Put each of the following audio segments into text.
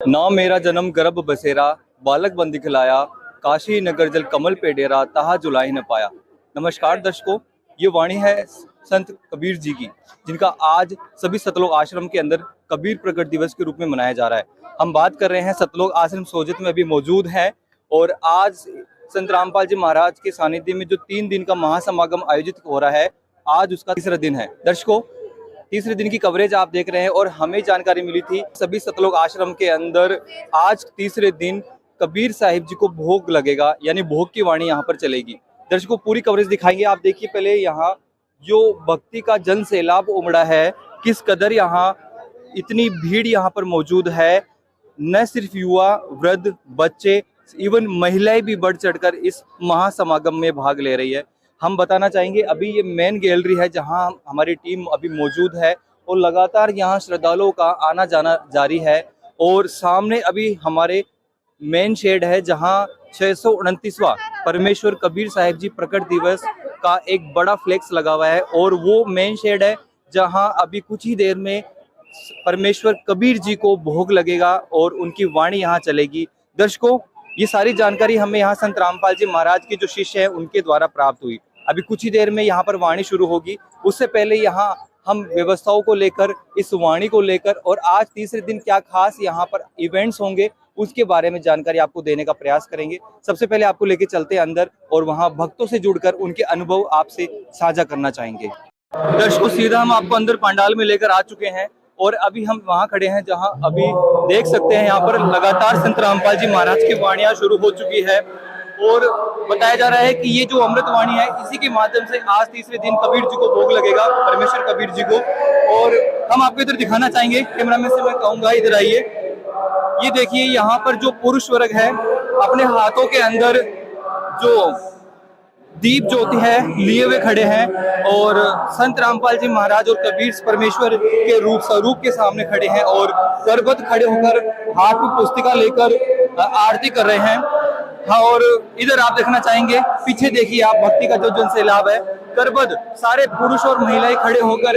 ना मेरा जन्म गर्भ बसेरा, बालक बन दिखलाया, काशी नगर जल कमल पे डेरा, तहा जुलाई न पाया। नमस्कार दर्शकों, ये वाणी है संत कबीर जी की, जिनका आज सभी सतलोक आश्रम के अंदर कबीर प्रकट दिवस के रूप में मनाया जा रहा है। हम बात कर रहे हैं सतलोक आश्रम सोजित में अभी मौजूद है और आज संत रामपाल जी महाराज के सानिध्य में जो 3 दिन का महासमागम आयोजित हो रहा है, आज उसका तीसरा दिन है। दर्शकों, तीसरे दिन की कवरेज आप देख रहे हैं और हमें जानकारी मिली थी सभी सतलोक आश्रम के अंदर आज तीसरे दिन कबीर साहिब जी को भोग लगेगा, यानी भोग की वाणी यहाँ पर चलेगी। दर्शकों, पूरी कवरेज दिखाएंगे। आप देखिए पहले यहाँ जो भक्ति का जन सैलाब उमड़ा है, किस कदर यहाँ इतनी भीड़ यहाँ पर मौजूद है। न सिर्फ युवा, वृद्ध, बच्चे, इवन महिलाएं भी बढ़ चढ़कर इस महासमागम में भाग ले रही है। हम बताना चाहेंगे अभी ये मेन गैलरी है जहां हमारी टीम अभी मौजूद है और लगातार यहां श्रद्धालुओं का आना जाना जारी है। और सामने अभी हमारे मेन शेड है जहां 629वां परमेश्वर कबीर साहिब जी प्रकट दिवस का एक बड़ा फ्लेक्स लगा हुआ है और वो मेन शेड है जहां अभी कुछ ही देर में परमेश्वर कबीर जी को भोग लगेगा और उनकी वाणी यहाँ चलेगी। दर्शकों, ये सारी जानकारी हमें यहाँ संत रामपाल जी महाराज के जो शिष्य हैं उनके द्वारा प्राप्त हुई। अभी कुछ ही देर में यहाँ पर वाणी शुरू होगी। उससे पहले यहाँ हम व्यवस्थाओं को लेकर, इस वाणी को लेकर और आज तीसरे दिन क्या खास यहाँ पर इवेंट्स होंगे उसके बारे में जानकारी आपको देने का प्रयास करेंगे। सबसे पहले आपको लेके चलते हैं अंदर और वहाँ भक्तों से जुड़कर उनके अनुभव आपसे साझा करना चाहेंगे। दर्शकों, सीधा हम आपको अंदर पंडाल में लेकर आ चुके हैं और अभी हम वहाँ खड़े हैं जहाँ अभी देख सकते हैं यहाँ पर लगातार संत रामपाल जी महाराज की वाणियाँ शुरू हो चुकी है और बताया जा रहा है कि ये जो अमृत वाणी है इसी के माध्यम से आज तीसरे दिन कबीर जी को भोग लगेगा, परमेश्वर कबीर जी को। और हम आपको इधर दिखाना चाहेंगे, कैमरामैन से मैं कहूंगा इधर आइए। ये देखिए यहाँ पर जो पुरुष वर्ग है अपने हाथों के अंदर जो दीप ज्योति है लिए हुए खड़े हैं और संत रामपाल जी महाराज और कबीर परमेश्वर के रूप स्वरूप के सामने खड़े हैं और करबद्ध खड़े होकर हाथ में पुस्तिका लेकर आरती कर रहे हैं। हाँ, और इधर आप देखना चाहेंगे, पीछे देखिए आप भक्ति का जो जन सैलाब है, करबद्ध सारे पुरुष और महिलाएं खड़े होकर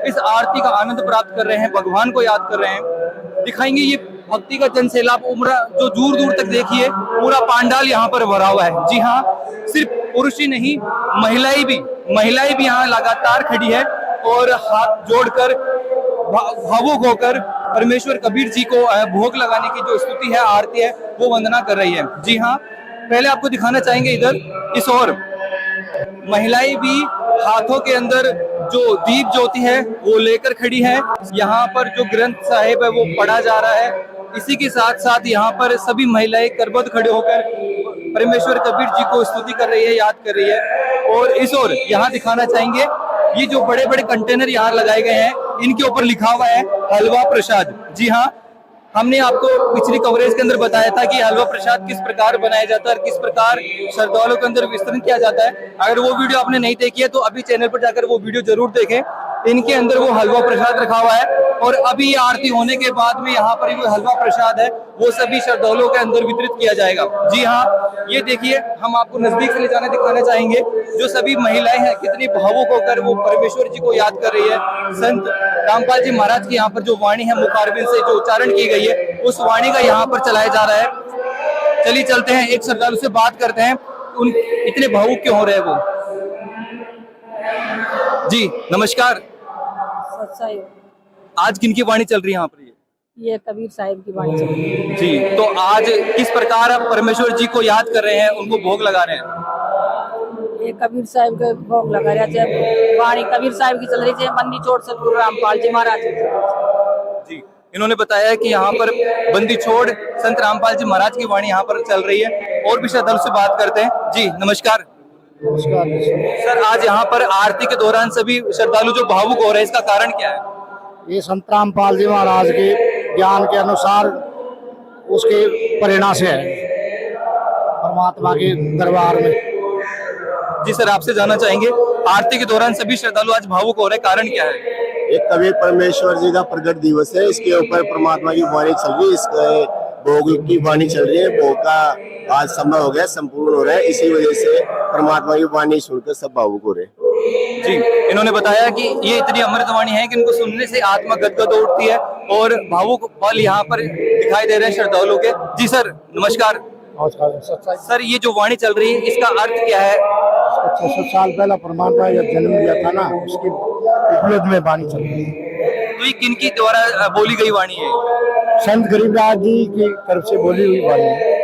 इस आरती का आनंद प्राप्त कर रहे हैं, भगवान को याद कर रहे हैं। दिखाएंगे ये भक्ति का जन सैलाब उमड़ा जो दूर दूर तक देखिए पूरा पंडाल यहाँ पर भरा हुआ है। जी हाँ, सिर्फ पुरुष ही नहीं, महिलाएं भी यहाँ लगातार खड़ी है और हाथ जोड़कर भावुक होकर परमेश्वर कबीर जी को भोग लगाने की जो स्तुति है, आरती है, वो वंदना कर रही है। जी हाँ, पहले आपको दिखाना चाहेंगे इधर इस ओर महिलाएं भी हाथों के अंदर जो दीप ज्योति है वो लेकर खड़ी है। यहाँ पर जो ग्रंथ साहिब है वो पढ़ा जा रहा है। इसी के साथ साथ यहाँ पर सभी महिलाएं करबद्ध खड़े होकर परमेश्वर कबीर जी को स्तुति कर रही है, याद कर रही है। और इस ओर यहाँ दिखाना चाहेंगे ये जो बड़े बड़े कंटेनर यहाँ लगाए गए हैं, इनके ऊपर लिखा हुआ है हलवा प्रसाद। जी हाँ, हमने आपको पिछली कवरेज के अंदर बताया था कि हलवा प्रसाद किस प्रकार बनाया जाता है और किस प्रकार श्रद्धालुओं के अंदर वितरण किया जाता है। अगर वो वीडियो आपने नहीं देखी है तो अभी चैनल पर जाकर वो वीडियो जरूर देखें। इनके अंदर वो हलवा प्रसाद रखा हुआ है और अभी आरती होने के बाद में यहाँ पर जो हलवा प्रसाद है वो सभी श्रद्धालुओं के अंदर वितरित किया जाएगा। जी हाँ, ये देखिए, हम आपको नजदीक से ले जाने दिखाना चाहेंगे जो सभी महिलाएं हैं कितनी भावुक होकर वो परमेश्वर जी को याद कर रही है। संत रामपाल जी महाराज की यहाँ पर जो वाणी है मुखारबिंद से जो उच्चारण की गई है उस वाणी का यहाँ पर चलाया जा रहा है। चलिए चलते हैं, एक श्रद्धालु से बात करते हैं, उन इतने भावुक क्यों हो रहे हैं वो। जी नमस्कार। आज किनकी वाणी चल रही है यहाँ पर? ये कबीर साहिब की वाणी चल रही है। जी, तो आज किस प्रकार आप परमेश्वर जी को याद कर रहे हैं, उनको भोग लगा रहे हैं? ये कबीर साहिब के भोग लगा रहे हैं, वाणी कबीर साहिब की चल रही है। बंदी छोड़ सतगुरु रामपाल जी महाराज जी, इन्होंने बताया कि यहाँ पर बंदी छोड़ संत रामपाल जी महाराज की वाणी यहाँ पर चल रही है। और भी श्रद्धालु से बात करते हैं। जी नमस्कार। नमस्कार सर, आज यहाँ पर आरती के दौरान सभी श्रद्धालु जो भावुक हो रहे हैं, इसका कारण क्या है? ये संत रामपाल जी महाराज के ज्ञान के अनुसार उसके प्रेरणा से है, परमात्मा के दरबार में। जी सर, आपसे जानना चाहेंगे आरती के दौरान सभी श्रद्धालु आज भावुक हो रहे हैं, कारण क्या है? एक कबीर परमेश्वर जी का प्रकट दिवस है, इसके ऊपर परमात्मा की वाणी चल रही है, इसके भोग की वाणी चल रही है। भोग का आज समय हो गया, संपूर्ण हो रहा है, इसी वजह से परमात्मा की वाणी सुनकर सब भावुक हो रहे हैं। जी, इन्होंने बताया कि ये इतनी अमृतवाणी है कि इनको सुनने से आत्मा गदगद उठती है और भावुक पल यहाँ पर दिखाई दे रहे हैं श्रद्धालुओं के। जी सर, नमस्कार। सर, ये जो वाणी चल रही है इसका अर्थ क्या है? 600 साल पहला परमात्मा जब जन्म लिया था ना, उसके उपलब्ध में वाणी चल रही है। तो ये किनकी द्वारा बोली गई वाणी है? संत गरीबदास जी की तरफ से बोली हुई वाणी है।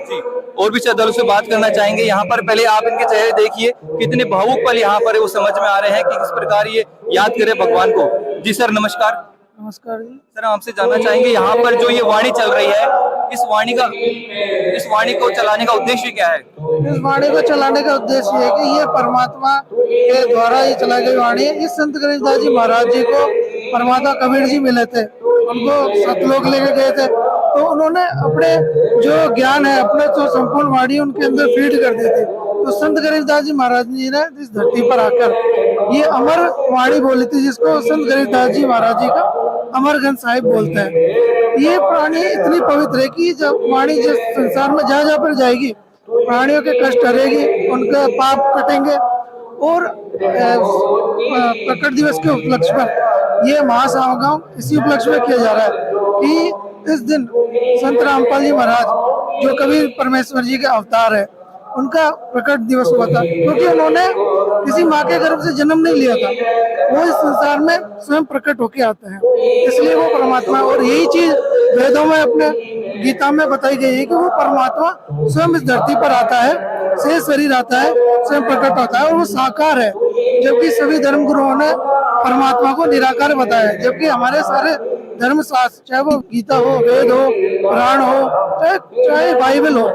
जी, और भी श्रद्धालु से बात करना चाहेंगे। यहाँ पर पहले आप इनके चेहरे देखिए, कितने भावुक पल यहाँ पर वो समझ में आ रहे हैं कि किस प्रकार ये याद करे भगवान को। जी सर, नमस्कार। नमस्कार जी। सर, हम आपसे जानना चाहेंगे यहाँ पर जो ये वाणी चल रही है, इस वाणी को चलाने का उद्देश्य क्या है? इस वाणी को चलाने का उद्देश्य है कि ये परमात्मा के द्वारा ये चलाई गई वाणी है। इस संत गरीबदास जी महाराज जी को परमात्मा कबीर जी मिले थे, उनको सतलोक लेके गए थे, तो उन्होंने अपने जो ज्ञान है, अपने जो संपूर्ण वाणी उनके अंदर फीड कर दी थी। तो संत गरीबदास जी महाराज जी ने इस धरती पर आकर ये अमर वाणी बोली थी, जिसको संत गरीबदास जी महाराज जी का अमरगंज साहिब बोलते हैं। ये प्राणी इतनी पवित्र है कि जब वाणी जिस संसार में जहाँ जहाँ पर जाएगी, प्राणियों के कष्ट हरेगी, उनका पाप कटेंगे। और प्रकट दिवस के उपलक्ष्य पर ये महासामगान इसी उपलक्ष्य में किया जा रहा है कि इस दिन संत रामपाल जी महाराज जो कबीर परमेश्वर जी के अवतार है, उनका प्रकट दिवस हुआ था, क्योंकि उन्होंने किसी माँ के गर्भ से जन्म नहीं लिया था, वो इस संसार में स्वयं प्रकट होके आते हैं, इसलिए वो परमात्मा। और यही चीज वेदों में, अपने गीता में बताई गई है कि वो परमात्मा स्वयं इस धरती पर आता है, से शरीर आता है, स्वयं प्रकट होता है और वो साकार है। जबकि सभी धर्म गुरुओं ने परमात्मा को निराकार बताया है, जबकि हमारे सारे धर्म शास्त्र, चाहे वो गीता हो, वेद हो, पुराण हो, चाहे बाइबल हो,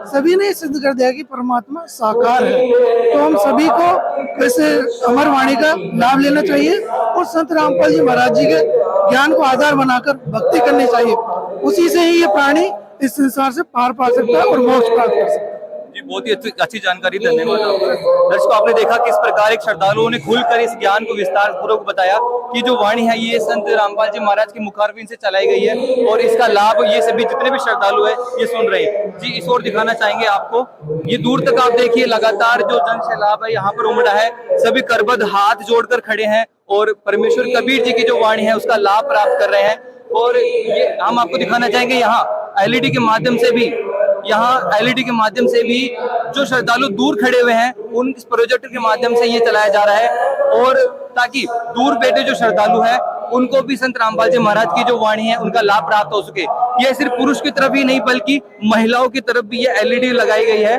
सभी ने सिद्ध कर दिया कि परमात्मा साकार है। तो हम सभी को ऐसे अमर वाणी का लाभ लेना चाहिए और संत रामपाल जी महाराज जी के ज्ञान को आधार बनाकर भक्ति करनी चाहिए। उसी से ही ये प्राणी इस संसार से पार पा सकता है और मोक्ष प्राप्त कर सकता है। जी, बहुत ही अच्छी जानकारी, धन्यवाद आपका। दर्शकों, आपने देखा किस प्रकार एक श्रद्धालुओं ने खुलकर इस ज्ञान को विस्तार पूर्वक बताया कि जो वाणी है ये संत रामपाल जी महाराज के मुखारविंद से चलाई गई है और इसका लाभ ये सभी जितने भी श्रद्धालु है ये सुन रहे हैं। जी, इस ओर दिखाना चाहेंगे आपको, ये दूर तक आप देखिए, लगातार जो जन सैलाब है यहाँ पर उमड़ा है, सभी करबद्ध हाथ जोड़कर खड़े हैं और परमेश्वर कबीर जी की जो वाणी है उसका लाभ प्राप्त कर रहे हैं। और ये हम आपको दिखाना चाहेंगे, यहाँ एलईडी के माध्यम से भी जो श्रद्धालु दूर खड़े हुए हैं उन इस प्रोजेक्टर के माध्यम से ये चलाया जा रहा है, और ताकि दूर बैठे जो श्रद्धालु हैं उनको भी संत रामपाल जी महाराज की जो वाणी है उनका लाभ प्राप्त हो सके। ये सिर्फ पुरुष की तरफ ही नहीं बल्कि महिलाओं की तरफ भी ये एलईडी लगाई गई है।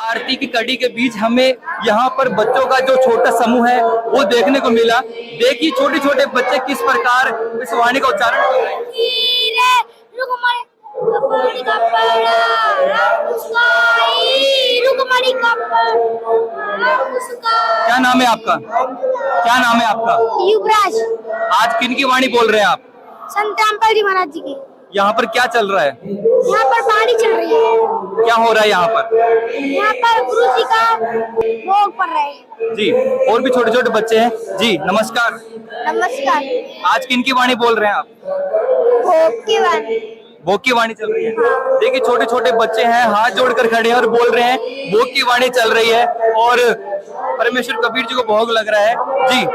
आरती की कड़ी के बीच हमें यहाँ पर बच्चों का जो छोटा समूह है वो देखने को मिला। देखिए छोटे छोटे बच्चे किस प्रकार इस वाणी का उच्चारण कर रहे हैं। क्या नाम है आपका? युवराज। आज किन की वाणी बोल रहे हैं आप? संत रामपाल जी महाराज जी की। यहाँ पर क्या चल रहा है? यहाँ पर वाणी चल रही है। क्या हो रहा है यहाँ पर? यहाँ पर गुरु जी का भोग पड़ रहा है। जी, और भी छोटे छोटे बच्चे हैं। जी, नमस्कार। नमस्कार। आज किन की वाणी बोल रहे हैं आप? भोग की वाणी। भोग की वाणी चल रही है। देखिए छोटे छोटे बच्चे हैं, हाथ जोड़कर खड़े हैं और बोल रहे हैं भोग की वाणी चल रही है और परमेश्वर कबीर जी को भोग लग रहा है। जी,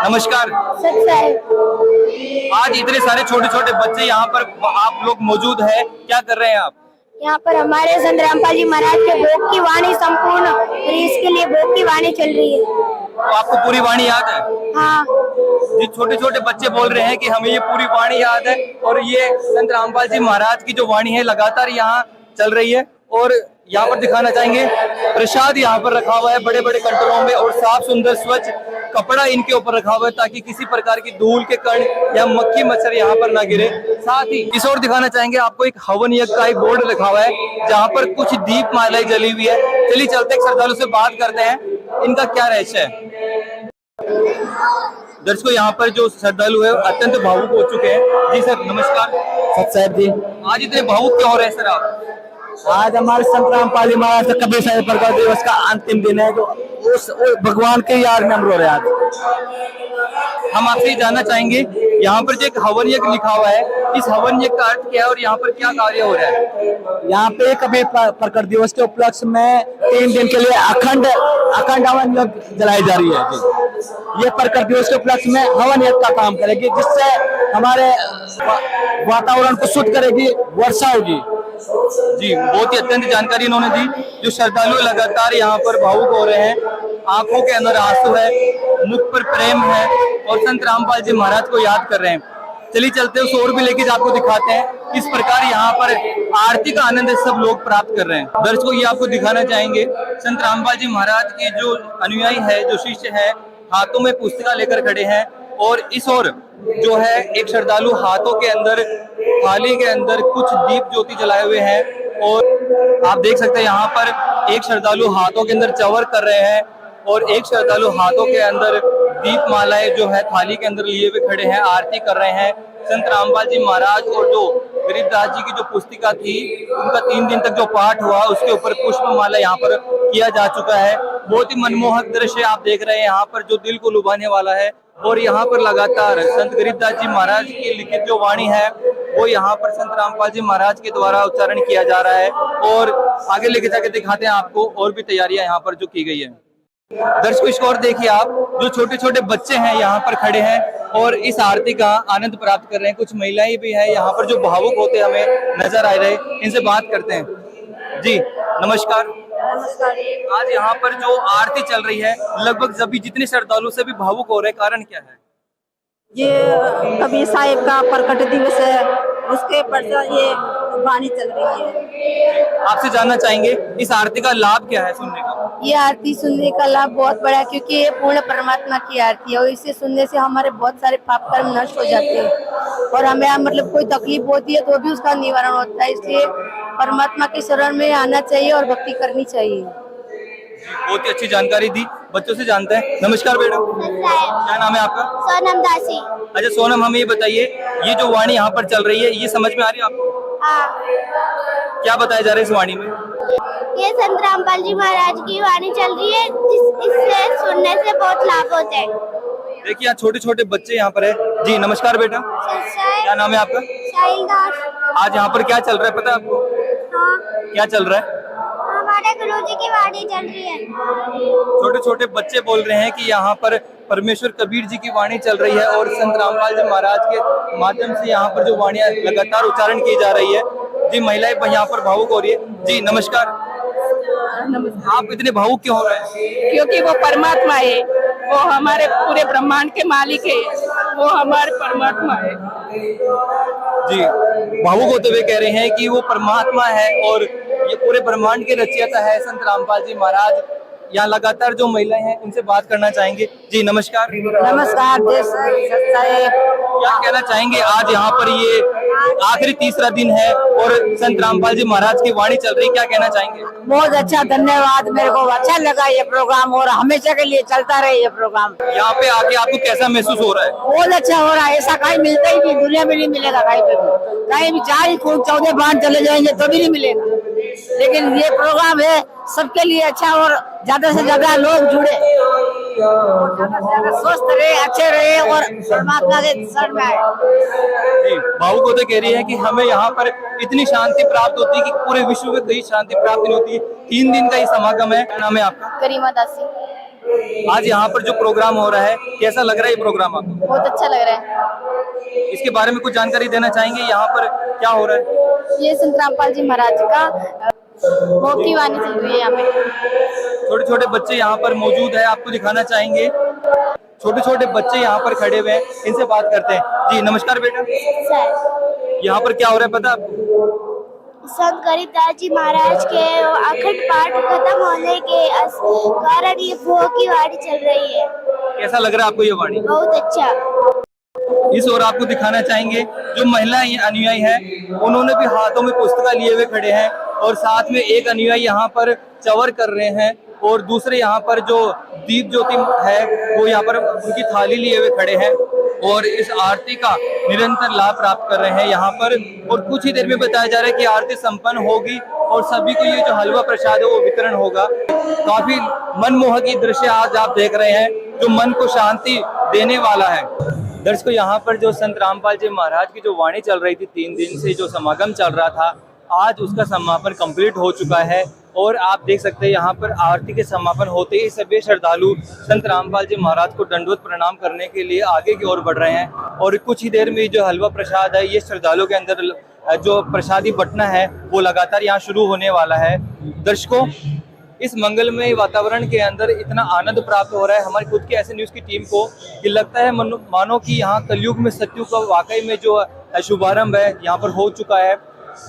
नमस्कार। आज इतने सारे छोटे छोटे बच्चे यहाँ पर आप लोग मौजूद है, क्या कर रहे हैं आप? यहाँ पर हमारे संत रामपाल जी महाराज के भोग की वाणी संपूर्ण, इसके लिए भोग की वाणी चल रही है। तो आपको पूरी वाणी याद है? हाँ। जी, छोटे छोटे बच्चे बोल रहे हैं कि हमें ये पूरी वाणी याद है और ये संत रामपाल जी महाराज की जो वाणी है लगातार यहाँ चल रही है। और यहाँ पर दिखाना चाहेंगे प्रसाद यहाँ पर रखा हुआ है बड़े बड़े कंटरों में और साफ सुंदर स्वच्छ कपड़ा इनके ऊपर रखा हुआ है ताकि किसी प्रकार की धूल के कण या मक्खी मच्छर यहाँ पर ना गिरे। साथ ही इस ओर दिखाना चाहेंगे आपको एक हवन यज्ञ का एक बोर्ड रखा हुआ है जहाँ पर कुछ दीप मालाएं जली हुई है। चलिए चलते एक श्रद्धालु से बात करते हैं, इनका क्या रहस्य है। दर्शकों, यहाँ पर जो श्रद्धालु है अत्यंत भावुक हो चुके हैं। जी सर, नमस्कार। सत साहब जी, आज इतने भावुक क्यों हो रहे हैं सर आप? आज हमारे संत रामपाल जी महाराज का कबीर साहिब प्रकट दिवस का अंतिम दिन है, जो उस भगवान के याद में हम रो रहे हैं। आज हम आपसे जानना चाहेंगे यहाँ पर जो एक हवन यज्ञ लिखा हुआ है, इस हवन यज्ञ का अर्थ क्या है और यहाँ पर क्या कार्य हो रहा है? यहाँ पे कभी प्रकट दिवस के उपलक्ष्य में 3 दिन के लिए अखंड हवन यज्ञ जलाई जा रही है जी। ये प्रकट दिवस के उपलक्ष्य में हवन यज्ञ का काम करेगी, जिससे हमारे वातावरण को शुद्ध करेगी, वर्षा होगी। जी, बहुत ही अत्यंत जानकारी इन्होंने दी। जो श्रद्धालु लगातार यहाँ पर भावुक हो रहे हैं, आंखों के अंदर आंसू है, मुख पर प्रेम है और संत रामपाल जी महाराज को याद कर रहे हैं। चलिए चलते हैं, उस और भी लेके आपको दिखाते हैं किस प्रकार यहाँ पर आरती का आनंद सब लोग प्राप्त कर रहे हैं। दर्शकों, ये आपको दिखाना चाहेंगे संत रामपाल जी महाराज के जो अनुयायी है, जो शिष्य है, हाथों में पुस्तिका लेकर खड़े हैं और इस ओर जो है एक श्रद्धालु हाथों के अंदर, थाली के अंदर कुछ दीप ज्योति जलाए हुए हैं और आप देख सकते हैं यहाँ पर एक श्रद्धालु हाथों के अंदर चवर कर रहे हैं और एक श्रद्धालु हाथों के अंदर दीप मालाएं जो है थाली के अंदर लिए हुए खड़े हैं, आरती कर रहे हैं। संत रामपाल जी महाराज और जो गरीबदास जी की जो पुस्तिका थी, उनका 3 दिन तक जो पाठ हुआ, उसके ऊपर पुष्प माला यहाँ पर किया जा चुका है। बहुत ही मनमोहक दृश्य आप देख रहे हैं यहाँ पर, जो दिल को लुभाने वाला है। और यहाँ पर लगातार संत गरीबदास जी महाराज की लिखित जो वाणी है, वो यहाँ पर संत रामपाल जी महाराज के द्वारा उच्चारण किया जा रहा है और आगे लेके जाके दिखाते हैं आपको और भी तैयारियां यहाँ पर जो की गई है। दर्शकों, इसको और देखिए आप, जो छोटे छोटे बच्चे हैं यहाँ पर खड़े हैं और इस आरती का आनंद प्राप्त कर रहे हैं। कुछ महिलाएं भी हैं यहाँ पर जो भावुक होते हमें नजर आ रहे, इनसे बात करते हैं। जी नमस्कार। आज यहाँ पर जो आरती चल रही है, लगभग सभी जितने श्रद्धालु से भी भावुक हो रहे, कारण क्या है? ये कबीर साहिब का प्रकट दिवस है, उसके पश्चात ये वाणी चल रही है। आपसे जानना चाहेंगे इस आरती का लाभ क्या है सुनने का? ये आरती सुनने का लाभ बहुत बड़ा है, क्योंकि ये पूर्ण परमात्मा की आरती है और इसे सुनने से हमारे बहुत सारे पाप कर्म नष्ट हो जाते हैं और हमें मतलब कोई तकलीफ होती है तो भी उसका निवारण होता है। इसलिए परमात्मा के शरण में आना चाहिए और भक्ति करनी चाहिए। बहुत ही अच्छी जानकारी दी। बच्चों से जानते हैं। नमस्कार बेटा, क्या नाम है आपका? सोनम दासी। अच्छा सोनम, हमें ये बताइए, ये जो वाणी यहाँ पर चल रही है, ये समझ में आ रही है आपको? क्या बताया जा रहा है इस वाणी में? ये संत रामपाल जी महाराज की वाणी चल रही है, इससे सुनने से बहुत लाभ होते हैं। देखिए यहाँ छोटे छोटे बच्चे यहाँ पर है। जी नमस्कार बेटा, क्या नाम है आपका? साहिल दास। आज यहाँ पर क्या चल रहा है पता है आपको? हाँ, क्या चल रहा है? हमारे गुरुजी की वाणी चल रही है। छोटे छोटे बच्चे बोल रहे हैं कि यहाँ पर परमेश्वर कबीर जी की वाणी चल रही है और संत रामपाल जी महाराज के माध्यम से यहाँ पर जो वाणियां लगातार उच्चारण की जा रही है। जी महिलाएं यहाँ पर भावुक हो रही है। जी नमस्कार। आप इतने भावुक क्यों हो रहे हैं? क्योंकि वो परमात्मा है, वो हमारे पूरे ब्रह्मांड के मालिक है, वो हमारे परमात्मा है। जी भावुक होते हुए कह रहे हैं कि वो परमात्मा है और ये पूरे ब्रह्मांड के रचयिता है संत रामपाल जी महाराज। यहाँ लगातार जो महिलाएं हैं उनसे बात करना चाहेंगे। जी नमस्कार। नमस्कार। क्या कहना चाहेंगे, आज यहाँ पर ये आखिरी तीसरा दिन है और संत रामपाल जी महाराज की वाणी चल रही, क्या कहना चाहेंगे? बहुत अच्छा, धन्यवाद। मेरे को अच्छा लगा ये प्रोग्राम और हमेशा के लिए चलता रहे ये प्रोग्राम। यहाँ पे आके आपको कैसा महसूस हो रहा है? बहुत अच्छा हो रहा है, ऐसा कहीं मिलता ही नहीं, दुनिया में नहीं मिलेगा कहीं पे भी। कहीं भी 14 बार चले जाएंगे तो भी नहीं मिलेगा, लेकिन ये प्रोग्राम है सबके लिए अच्छा और ज्यादा से ज्यादा लोग जुड़े, ज्यादा से ज्यादा स्वस्थ रहे, अच्छे रहे और परमात्मा के शरण में आए। भावुक होते कह रही है कि हमें यहाँ पर इतनी शांति प्राप्त होती है कि पूरे विश्व में कहीं शांति प्राप्त नहीं होती है। 3 दिन का ये समागम है। नाम है आपका? करीमा दासी। आज यहाँ पर जो प्रोग्राम हो रहा है, कैसा लग रहा है ये प्रोग्राम आपको? बहुत अच्छा लग रहा है। इसके बारे में कुछ जानकारी देना चाहेंगे, यहाँ पर क्या हो रहा है? ये संत रामपाल जी महाराज का भोग की वाणी चल रही है। यहाँ पे छोटे छोटे बच्चे यहाँ पर मौजूद है, आपको दिखाना चाहेंगे। छोटे छोटे बच्चे यहाँ पर खड़े हुए हैं, इनसे बात करते हैं। जी नमस्कार बेटा, यहाँ पर क्या हो रहा है पता आपको? संत गरीबदास जी महाराज के अखंड पाठ खत्म होने के कारण ये भोग की वाणी चल रही है। कैसा लग रहा है आपको ये वाणी? बहुत अच्छा। इस ओर आपको दिखाना चाहेंगे, जो महिला अनुयायी है उन्होंने भी हाथों में पुस्तका लिए हुए खड़े हैं और साथ में एक अनुयायी यहाँ पर चवर कर रहे हैं और दूसरे यहाँ पर जो दीप ज्योति है वो यहाँ पर उनकी थाली लिए हुए खड़े हैं और इस आरती का निरंतर लाभ प्राप्त कर रहे हैं यहाँ पर। और कुछ ही देर में बताया जा रहा है कि आरती संपन्न होगी और सभी को ये जो हलवा प्रसाद है वो वितरण होगा। काफी मनमोहक ये दृश्य आज आप देख रहे हैं, जो मन को शांति देने वाला है। दर्शकों, यहाँ पर जो संत रामपाल जी महाराज की जो वाणी चल रही थी, 3 दिन से जो समागम चल रहा था, आज उसका समापन कंप्लीट हो चुका है। और आप देख सकते हैं यहाँ पर आरती के समापन होते ही सभी श्रद्धालु संत रामपाल जी महाराज को दंडवत प्रणाम करने के लिए आगे की ओर बढ़ रहे हैं। और कुछ ही देर में जो हलवा प्रसाद है, ये श्रद्धालुओं के अंदर जो प्रसादी बंटना है वो लगातार यहाँ शुरू होने वाला है। दर्शकों, इस मंगलमय वातावरण के अंदर इतना आनंद प्राप्त हो रहा है हमारी खुद की ऐसे न्यूज़ की टीम को कि लगता है मानो कि यहाँ कलयुग में सत्युग का वाकई में जो शुभारंभ है यहाँ पर हो चुका है।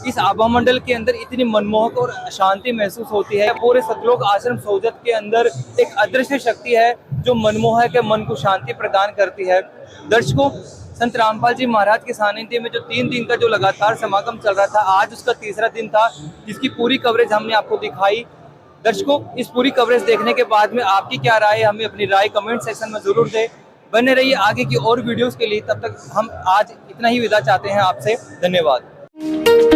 इस आभा मंडल के अंदर इतनी मनमोहक और शांति महसूस होती है। पूरे सतलोक आश्रम सोजत के अंदर एक अदृश्य शक्ति है जो मनमोहक है, मन को शांति प्रदान करती है। दर्शकों, संत रामपाल जी महाराज के सानिध्य में जो 3 दिन का जो लगातार समागम चल रहा था, आज उसका तीसरा दिन था, जिसकी पूरी कवरेज हमने आपको दिखाई। दर्शकों, इस पूरी कवरेज देखने के बाद में आपकी क्या राय है, हमें अपनी राय कमेंट सेक्शन में जरूर दें। बने रहिए आगे की और वीडियोस के लिए। तब तक हम आज इतना ही विदा चाहते हैं आपसे। धन्यवाद।